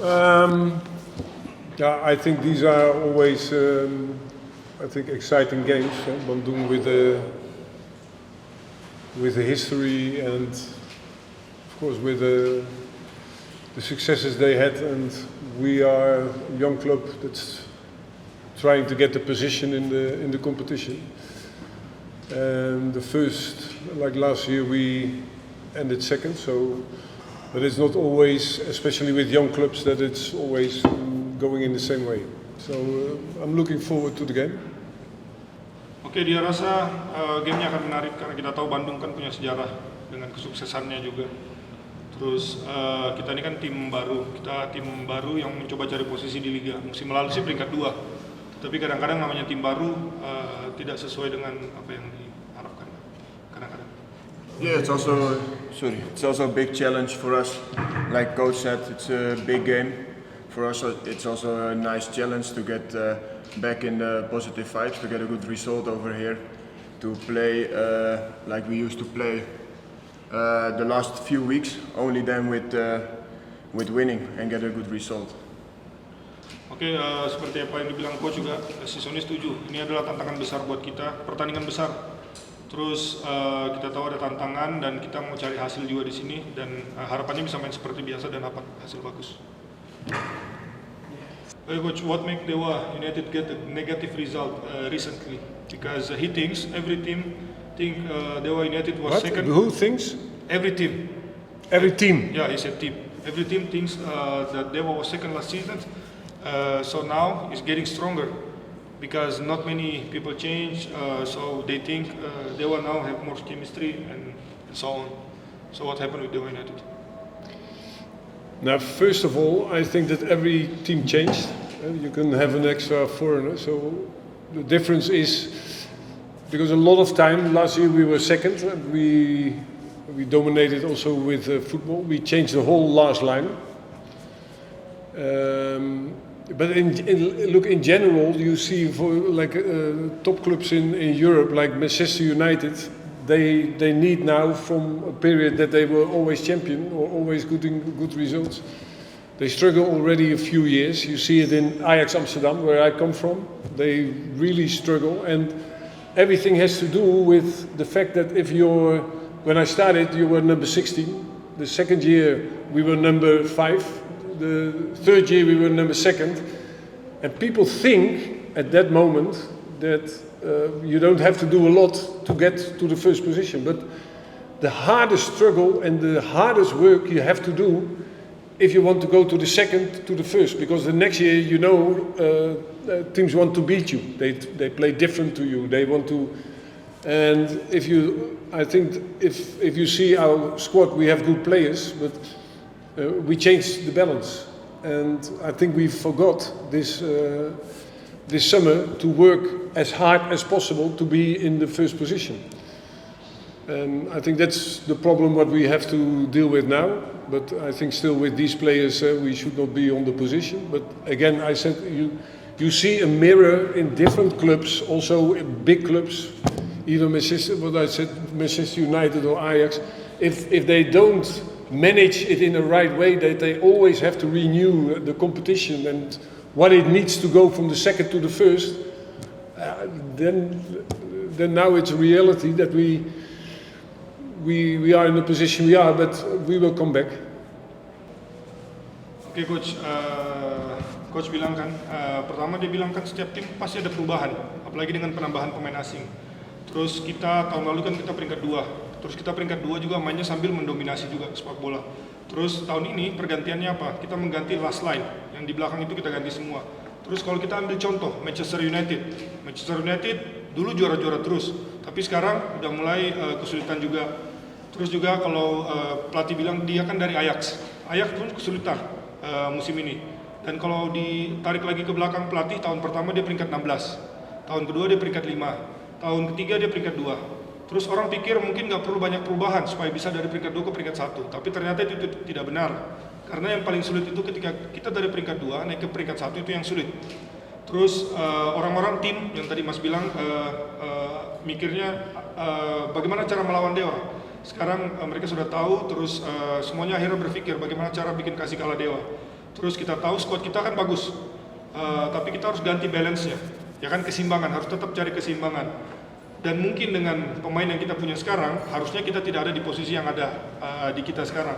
Um, yeah, I think these are always, exciting games. Bandung with the history and, of course, with the successes they had, and we are a young club that's trying to get the position in the competition. And the first, like last year, we ended second. So, but it's not always, especially with young clubs, that it's always going in the same way. So I'm looking forward to the game. Oke, dia rasa gamenya akan menarik karena kita tahu Bandung kan punya sejarah dengan kesuksesannya juga. Terus kita ini kan tim baru yang mencoba cari posisi di liga. Musim lalu sih peringkat 2, tapi kadang-kadang namanya tim baru tidak sesuai dengan apa yang diharapkan. Kadang-kadang. Yeah, it's also a big challenge for us. Like coach said, it's a big game. For us, it's also a nice challenge to get back in the positive vibes, to get a good result over here, to play like we used to play the last few weeks, only then with winning and get a good result. Oke, seperti apa yang dibilang coach juga, si Sony setuju. Ini adalah tantangan besar buat kita, pertandingan besar. Terus kita tahu ada tantangan dan kita mau cari hasil juga di sini dan harapannya bisa main seperti biasa dan dapat hasil bagus. Coach, what make Dewa United get a negative result recently? Because he thinks every team think Dewa United was second. Who thinks? Every team. Every team. Yeah, he said team. Every team thinks that Dewa was second last season. So now it's getting stronger because not many people change. So they think Dewa now have more chemistry and so on. So what happened with Dewa United? Now, first of all, I think that every team changed. You can have an extra foreigner. So the difference is because a lot of time last year we were second. And we dominated also with football. We changed the whole last line. But in general, you see for like top clubs in Europe, like Manchester United. They need now, from a period that they were always champion or always getting good results, they struggle already a few years. You see it in Ajax Amsterdam, where I come from. They really struggle, and everything has to do with the fact that when I started, you were number 16. The second year, we were number 5. The third year, we were number 2nd. And people think at that moment that you don't have to do a lot to get to the first position, but the hardest struggle and the hardest work you have to do if you want to go to the second to the first, because the next year teams want to beat you. They play different to you. They want to, and I think if you see our squad, we have good players, but we changed the balance, and I think we forgot this summer to work as hard as possible to be in the first position. And I think that's the problem what we have to deal with now. But I think still with these players we should not be on the position. But again, I said you see a mirror in different clubs, also in big clubs, even Manchester United or Ajax. If they don't manage it in the right way, that they always have to renew the competition and what it needs to go from the second to the first, then now it's a reality that we are in the position we are, but we will come back. Oke, coach. Coach bilang kan, pertama dia bilang kan setiap tim pasti ada perubahan, apalagi dengan penambahan pemain asing. Terus kita tahun lalu kan kita peringkat 2, terus kita peringkat 2 juga mainnya sambil mendominasi juga sepak bola. Terus tahun ini pergantiannya apa? Kita mengganti last line, yang di belakang itu kita ganti semua. Terus kalau kita ambil contoh Manchester United dulu juara-juara terus, tapi sekarang udah mulai kesulitan juga. Terus juga kalau pelatih bilang dia kan dari Ajax pun kesulitan musim ini. Dan kalau ditarik lagi ke belakang pelatih, tahun pertama dia peringkat 16, tahun kedua dia peringkat 5, tahun ketiga dia peringkat 2. Terus orang pikir mungkin nggak perlu banyak perubahan supaya bisa dari peringkat 2 ke peringkat 1, tapi ternyata itu tidak benar. Karena yang paling sulit itu ketika kita dari peringkat 2 naik ke peringkat 1 itu yang sulit. Terus orang-orang tim yang tadi Mas bilang mikirnya bagaimana cara melawan Dewa. Sekarang mereka sudah tahu, terus semuanya akhirnya berpikir bagaimana cara bikin kasih kalah Dewa. Terus kita tahu squad kita kan bagus, tapi kita harus ganti balance-nya. Ya kan, keseimbangan, harus tetap cari keseimbangan. Dan mungkin dengan pemain yang kita punya sekarang, harusnya kita tidak ada di posisi yang ada di kita sekarang.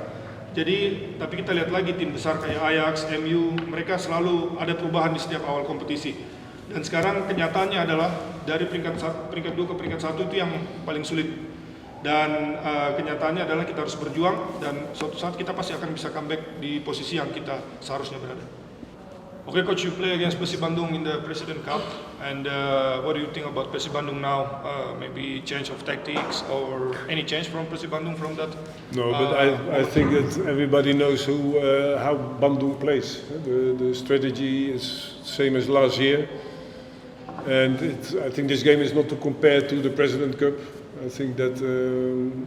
Jadi, tapi kita lihat lagi tim besar kayak Ajax, MU, mereka selalu ada perubahan di setiap awal kompetisi. Dan sekarang kenyataannya adalah dari peringkat 2 ke peringkat 1 itu yang paling sulit. Dan kenyataannya adalah kita harus berjuang dan suatu saat kita pasti akan bisa comeback di posisi yang kita seharusnya berada. Okay, coach, you play against Persib Bandung in the President Cup, and what do you think about Persib Bandung now? Maybe change of tactics or any change from Persib Bandung from that? No, but I think that everybody knows how Bandung plays. The strategy is same as last year, and I think this game is not to compare to the President Cup. I think that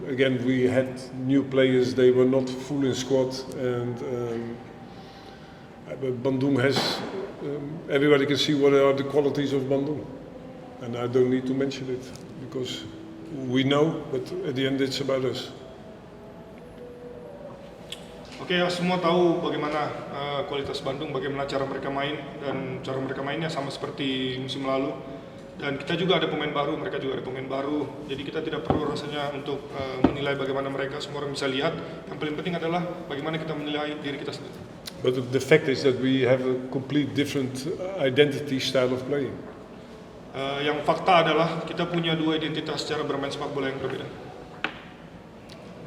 again we had new players; they were not full in squad, and Bandung has. Everybody can see what are the qualities of Bandung, and I don't need to mention it because we know. But at the end, it's about us. Oke, ya, semua tahu bagaimana kualitas Bandung, bagaimana cara mereka main, dan cara mereka mainnya sama seperti musim lalu. Dan kita juga ada pemain baru, mereka juga ada pemain baru. Jadi kita tidak perlu rasanya untuk menilai bagaimana mereka, semua orang bisa lihat. Yang paling penting adalah bagaimana kita menilai diri kita sendiri. But the fact is that we have a complete different identity style of playing. Yang fakta adalah kita punya dua identitas cara bermain sepak bola yang berbeda.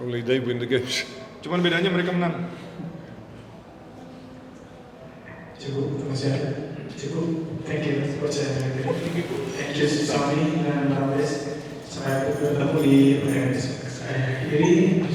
Only they win the games. Cuman bedanya mereka menang. Cukup, cukup. Thank you, Coach. Thank you, Sony dan Rames. Saya bertemu di pertandingan saya ini.